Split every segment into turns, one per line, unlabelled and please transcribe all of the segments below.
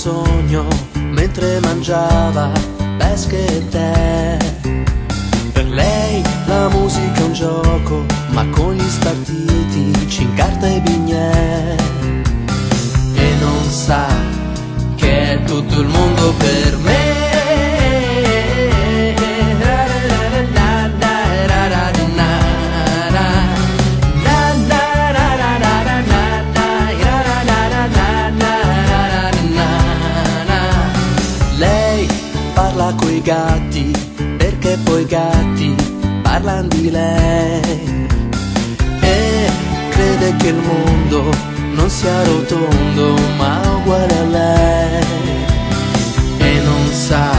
sogno mentre mangiava pesche e tè. Per lei la musica è un gioco, ma con gli spartiti ci incarta i bignè. E non sa che è tutto il mondo per me. Lei parla coi gatti, perché poi i gatti parlano di lei. E crede che il mondo non sia rotondo, ma uguale a lei. E non sa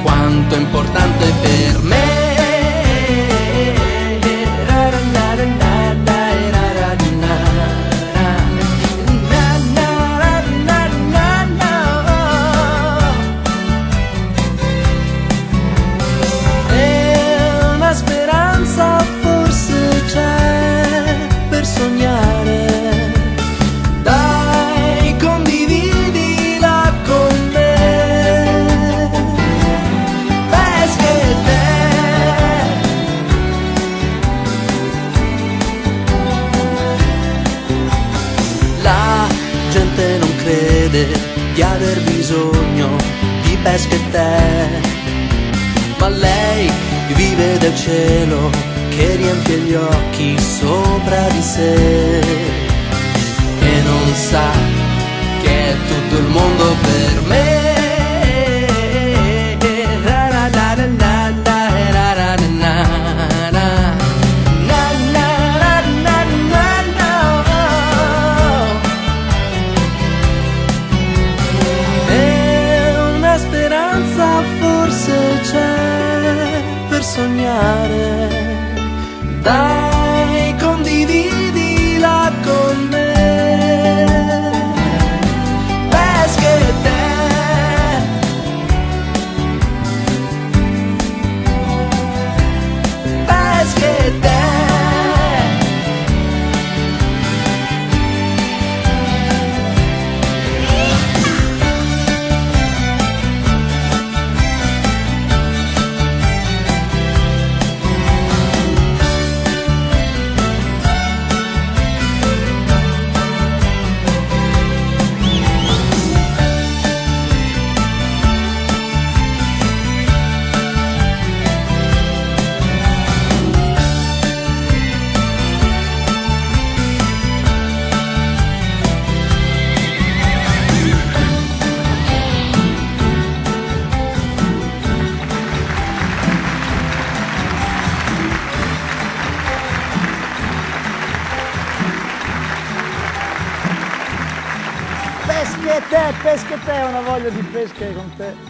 quanto è importante per me. Non crede di aver bisogno di pesche e tè, ma lei vive del cielo che riempie gli occhi sopra di sé. E non sa che è tutto il mondo per me. Forse c'è per sognare, dai, condividila con me. Pesche e tè, pesche e tè.
Pesche e te, una voglia di pesche con te.